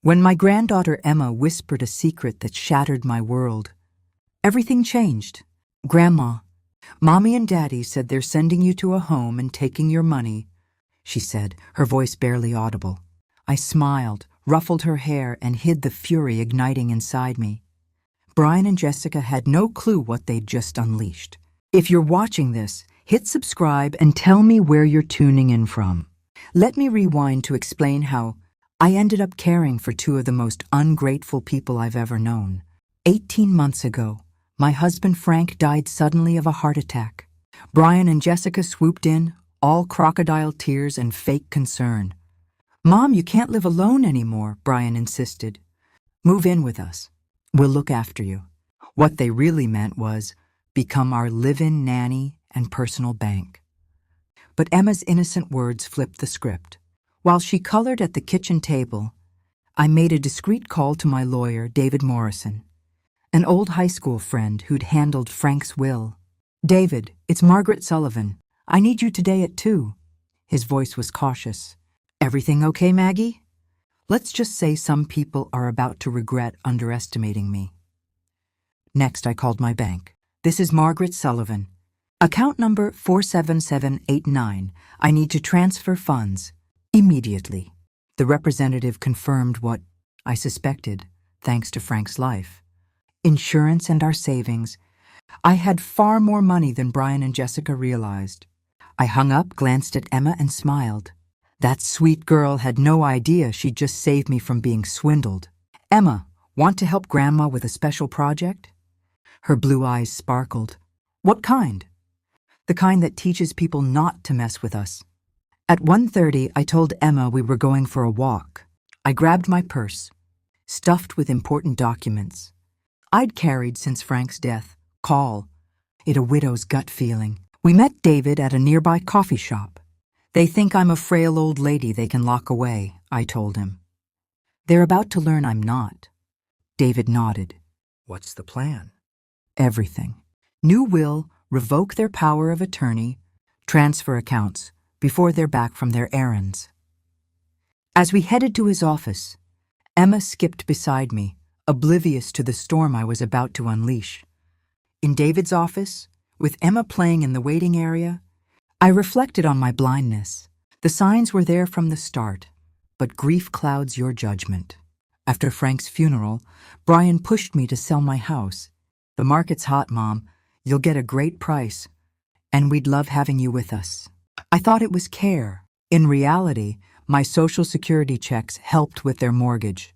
When my granddaughter Emma whispered a secret that shattered my world, everything changed. "Grandma, Mommy and Daddy said they're sending you to a home and taking your money," she said, her voice barely audible. I smiled, ruffled her hair, and hid the fury igniting inside me. Brian and Jessica had no clue what they'd just unleashed. If you're watching this, hit subscribe and tell me where you're tuning in from. Let me rewind to explain how I ended up caring for two of the most ungrateful people I've ever known. 18 months ago, my husband Frank died suddenly of a heart attack. Brian and Jessica swooped in, all crocodile tears and fake concern. "Mom, you can't live alone anymore," Brian insisted. "Move in with us. We'll look after you." What they really meant was, become our live-in nanny and personal bank. But Emma's innocent words flipped the script. While she colored at the kitchen table, I made a discreet call to my lawyer, David Morrison, an old high school friend who'd handled Frank's will. "David, it's Margaret Sullivan. I need you today at 2. His voice was cautious. "Everything okay, Maggie?" Let's just say some people are about to regret underestimating me. Next, I called my bank. "This is Margaret Sullivan. Account number 47789. I need to transfer funds immediately." The representative confirmed what I suspected, thanks to Frank's life. Insurance and our savings. I had far more money than Brian and Jessica realized. I hung up, glanced at Emma, and smiled. That sweet girl had no idea she'd just saved me from being swindled. "Emma, want to help Grandma with a special project?" Her blue eyes sparkled. "What kind?" "The kind that teaches people not to mess with us." At 1:30, I told Emma we were going for a walk. I grabbed my purse, stuffed with important documents I'd carried since Frank's death. Call. It a widow's gut feeling. We met David at a nearby coffee shop. "They think I'm a frail old lady they can lock away," I told him. "They're about to learn I'm not." David nodded. "What's the plan?" "Everything. New will, revoke their power of attorney, transfer accounts before they're back from their errands." As we headed to his office, Emma skipped beside me, oblivious to the storm I was about to unleash. In David's office, with Emma playing in the waiting area, I reflected on my blindness. The signs were there from the start, but grief clouds your judgment. After Frank's funeral, Brian pushed me to sell my house. "The market's hot, Mom. You'll get a great price, and we'd love having you with us." I thought it was care. In reality, my Social Security checks helped with their mortgage,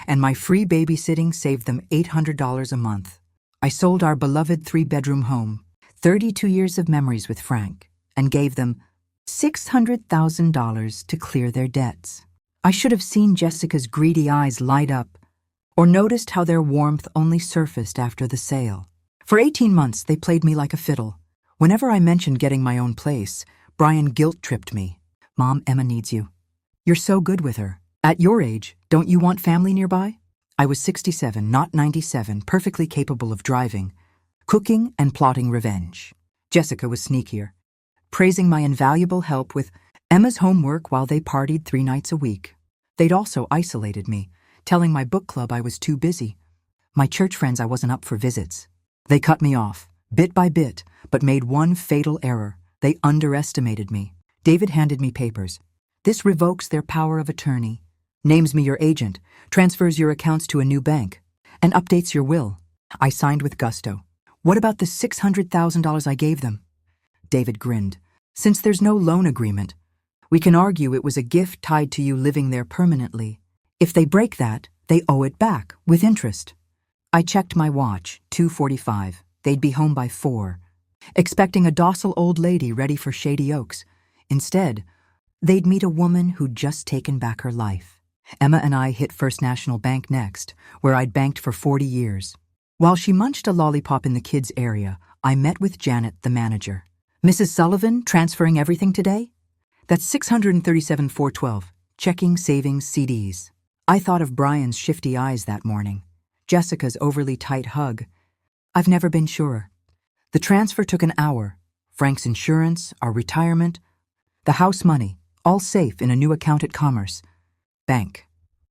and my free babysitting saved them $800 a month. I sold our beloved 3-bedroom home, 32 years of memories with Frank, and gave them $600,000 to clear their debts. I should have seen Jessica's greedy eyes light up, or noticed how their warmth only surfaced after the sale. For 18 months, they played me like a fiddle. Whenever I mentioned getting my own place, Brian guilt-tripped me. "Mom, Emma needs you. You're so good with her. At your age, don't you want family nearby?" I was 67, not 97, perfectly capable of driving, cooking, and plotting revenge. Jessica was sneakier, praising my invaluable help with Emma's homework while they partied 3 nights a week. They'd also isolated me, telling my book club I was too busy. My church friends I wasn't up for visits. They cut me off, bit by bit, but made one fatal error. They underestimated me. David handed me papers. "This revokes their power of attorney, names me your agent, transfers your accounts to a new bank, and updates your will." I signed with gusto. "What about the $600,000 I gave them?" David grinned. "Since there's no loan agreement, we can argue it was a gift tied to you living there permanently. If they break that, they owe it back, with interest." I checked my watch, 2:45. They'd be home by 4. Expecting a docile old lady ready for Shady Oaks. Instead, they'd meet a woman who'd just taken back her life. Emma and I hit First National Bank next, where I'd banked for 40 years. While she munched a lollipop in the kids' area, I met with Janet, the manager. "Mrs. Sullivan, transferring everything today?" "That's $637,412. Checking, savings, CDs." I thought of Brian's shifty eyes that morning, Jessica's overly tight hug. I've never been surer. The transfer took an hour. Frank's insurance, our retirement, the house money, all safe in a new account at Commerce Bank.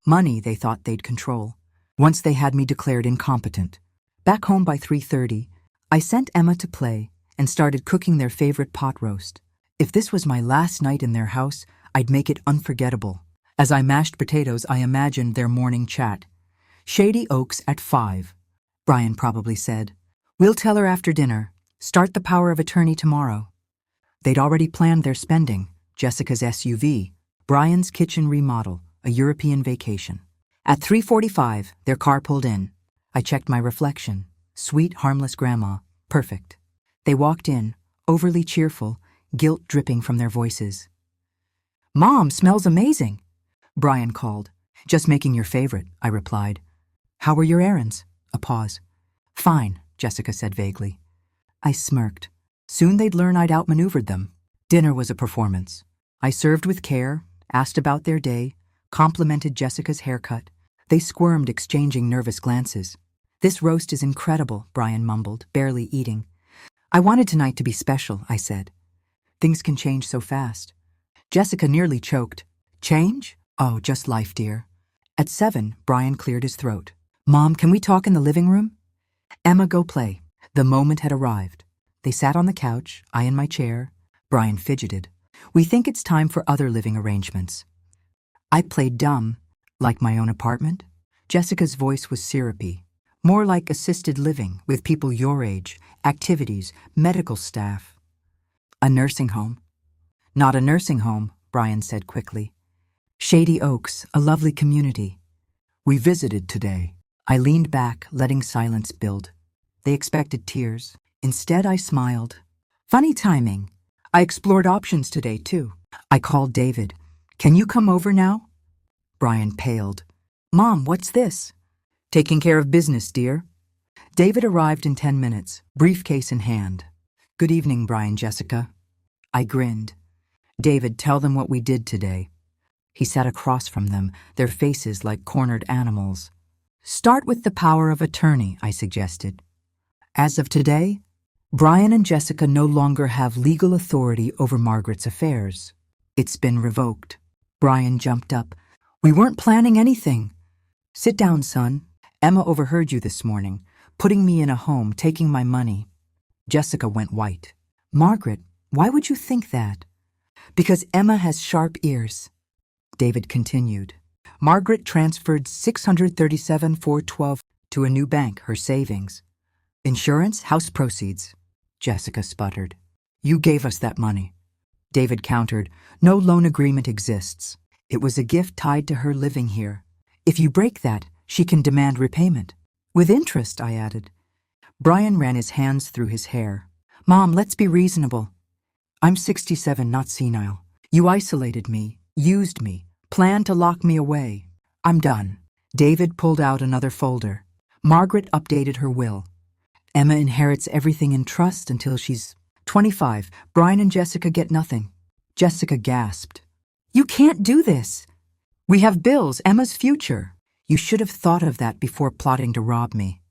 Money they thought they'd control. Once they had me declared incompetent. Back home by 3:30, I sent Emma to play and started cooking their favorite pot roast. If this was my last night in their house, I'd make it unforgettable. As I mashed potatoes, I imagined their morning chat. Shady Oaks at 5, Brian probably said. We'll tell her after dinner. Start the power of attorney tomorrow. They'd already planned their spending. Jessica's SUV, Brian's kitchen remodel, a European vacation. At 3:45, their car pulled in. I checked my reflection. Sweet, harmless grandma. Perfect. They walked in, overly cheerful, guilt dripping from their voices. Mom smells amazing, Brian called. Just making your favorite, I replied. How were your errands? A pause. Fine, Jessica said vaguely. I smirked. Soon they'd learn I'd outmaneuvered them. Dinner was a performance. I served with care, asked about their day, complimented Jessica's haircut. They squirmed, exchanging nervous glances. This roast is incredible, Brian mumbled, barely eating. I wanted tonight to be special, I said. Things can change so fast. Jessica nearly choked. Change? Oh, just life, dear. At 7, Brian cleared his throat. Mom, can we talk in the living room? Emma, go play. The moment had arrived. They sat on the couch, I in my chair. Brian fidgeted. We think it's time for other living arrangements. I played dumb. Like my own apartment? Jessica's voice was syrupy. More like assisted living, with people your age, activities, medical staff. A nursing home. Not a nursing home, Brian said quickly. Shady Oaks, a lovely community. We visited today. I leaned back, letting silence build. They expected tears. Instead, I smiled. Funny timing. I explored options today, too. I called David. Can you come over now? Brian paled. Mom, what's this? Taking care of business, dear. David arrived in 10 minutes, briefcase in hand. Good evening, Brian, Jessica. I grinned. David, tell them what we did today. He sat across from them, their faces like cornered animals. Start with the power of attorney, I suggested. As of today, Brian and Jessica no longer have legal authority over Margaret's affairs. It's been revoked. Brian jumped up. We weren't planning anything. Sit down, son. Emma overheard you this morning, putting me in a home, taking my money. Jessica went white. Margaret, why would you think that? Because Emma has sharp ears. David continued. Margaret transferred $637,412 to a new bank, her savings. Insurance, house proceeds. Jessica sputtered. You gave us that money. David countered. No loan agreement exists. It was a gift tied to her living here. If you break that, she can demand repayment. With interest, I added. Brian ran his hands through his hair. Mom, let's be reasonable. I'm 67, not senile. You isolated me, used me, planned to lock me away. I'm done. David pulled out another folder. Margaret updated her will. Emma inherits everything in trust until she's 25. Brian and Jessica get nothing. Jessica gasped. You can't do this. We have bills, Emma's future. You should have thought of that before plotting to rob me.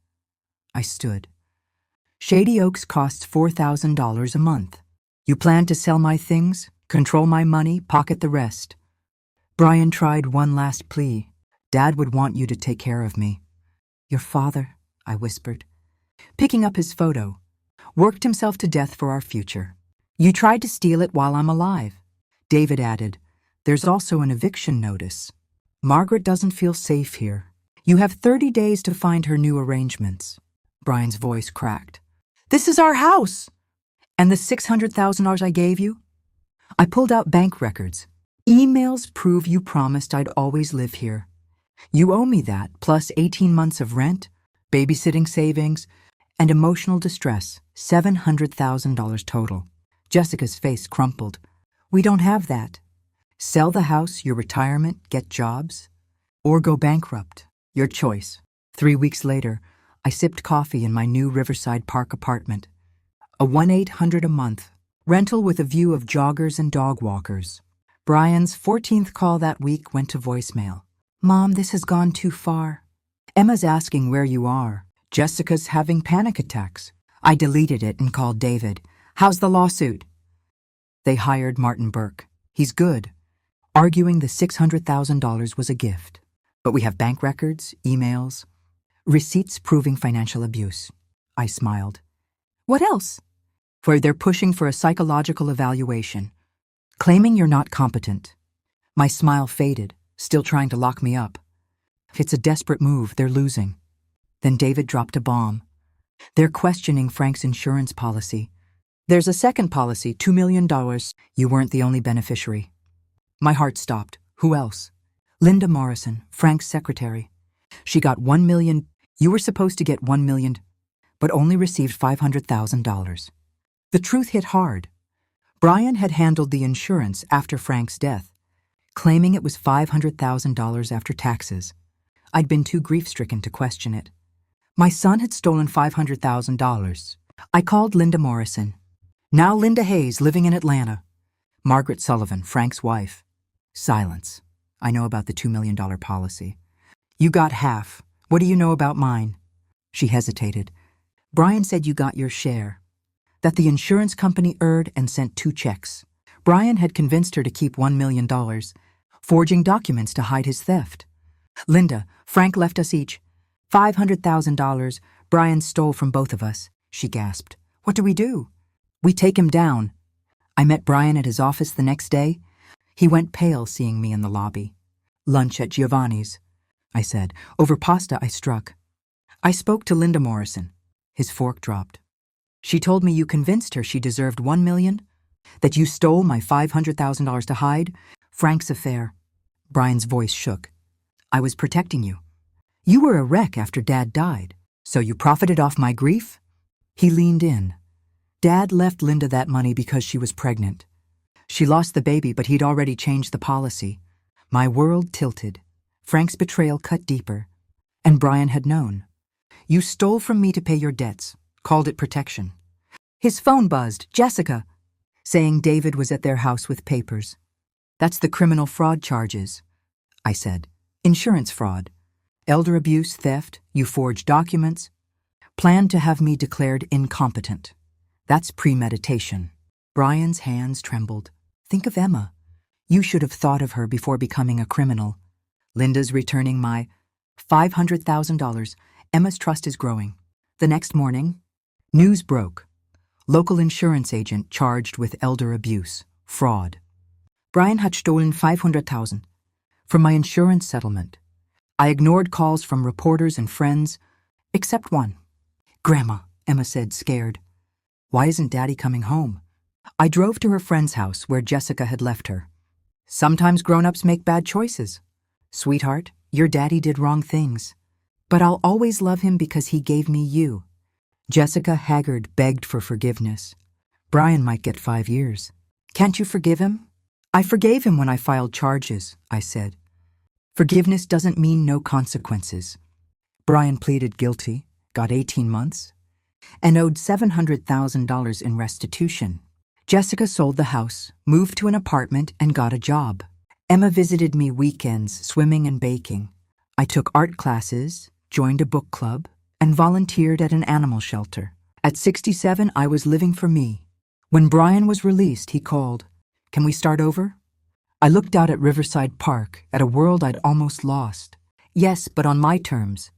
I stood. Shady Oaks costs $4,000 a month. You plan to sell my things, control my money, pocket the rest. Brian tried one last plea. Dad would want you to take care of me. Your father, I whispered. Picking up his photo, worked himself to death for our future. You tried to steal it while I'm alive. David added, there's also an eviction notice. Margaret doesn't feel safe here. You have 30 days to find her new arrangements. Brian's voice cracked. This is our house! And the $600,000 I gave you? I pulled out bank records. Emails prove you promised I'd always live here. You owe me that, plus 18 months of rent, babysitting savings, and emotional distress, $700,000 total. Jessica's face crumpled. We don't have that. Sell the house, your retirement, get jobs, or go bankrupt. Your choice. 3 weeks later, I sipped coffee in my new Riverside Park apartment. A 1-800 a month, rental with a view of joggers and dog walkers. Brian's 14th call that week went to voicemail. Mom, this has gone too far. Emma's asking where you are. Jessica's having panic attacks. I deleted it and called David. How's the lawsuit? They hired Martin Burke. He's good. Arguing the $600,000 was a gift. But we have bank records, emails, receipts proving financial abuse. I smiled. What else? Where they're pushing for a psychological evaluation, claiming you're not competent. My smile faded, still trying to lock me up. It's a desperate move, they're losing. Then David dropped a bomb. They're questioning Frank's insurance policy. There's a second policy, $2 million. You weren't the only beneficiary. My heart stopped. Who else? Linda Morrison, Frank's secretary. She got $1 million. You were supposed to get $1 million, but only received $500,000. The truth hit hard. Brian had handled the insurance after Frank's death, claiming it was $500,000 after taxes. I'd been too grief-stricken to question it. My son had stolen $500,000. I called Linda Morrison. Now Linda Hayes, living in Atlanta. Margaret Sullivan, Frank's wife. Silence. I know about the $2 million policy. You got half. What do you know about mine? She hesitated. Brian said you got your share. That the insurance company erred and sent 2 checks. Brian had convinced her to keep $1 million, forging documents to hide his theft. Linda, Frank left us each $500,000 Brian stole from both of us, she gasped. What do? We take him down. I met Brian at his office the next day. He went pale seeing me in the lobby. Lunch at Giovanni's, I said. Over pasta I struck. I spoke to Linda Morrison. His fork dropped. She told me you convinced her she deserved $1 million? That you stole my $500,000 to hide? Frank's affair. Brian's voice shook. I was protecting you. You were a wreck after Dad died, so you profited off my grief? He leaned in. Dad left Linda that money because she was pregnant. She lost the baby, but he'd already changed the policy. My world tilted. Frank's betrayal cut deeper. And Brian had known. You stole from me to pay your debts, called it protection. His phone buzzed, Jessica, saying David was at their house with papers. That's the criminal fraud charges, I said. Insurance fraud. Elder abuse, theft, you forged documents. Planned to have me declared incompetent. That's premeditation. Brian's hands trembled. Think of Emma. You should have thought of her before becoming a criminal. Linda's returning my $500,000. Emma's trust is growing. The next morning, news broke. Local insurance agent charged with elder abuse, fraud. Brian had stolen $500,000 from my insurance settlement. I ignored calls from reporters and friends, except one. Grandma, Emma said, scared. Why isn't Daddy coming home? I drove to her friend's house where Jessica had left her. Sometimes grown-ups make bad choices. Sweetheart, your daddy did wrong things. But I'll always love him because he gave me you. Jessica Haggard begged for forgiveness. Brian might get 5 years. Can't you forgive him? I forgave him when I filed charges, I said. Forgiveness doesn't mean no consequences. Brian pleaded guilty, got 18 months, and owed $700,000 in restitution. Jessica sold the house, moved to an apartment, and got a job. Emma visited me weekends, swimming and baking. I took art classes, joined a book club, and volunteered at an animal shelter. At 67, I was living for me. When Brian was released, he called, Can we start over? I looked out at Riverside Park, at a world I'd almost lost. Yes, but on my terms.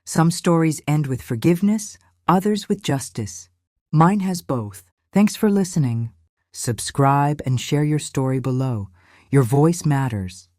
Some stories end with forgiveness, others with justice. Mine has both. Thanks for listening. Subscribe and share your story below. Your voice matters.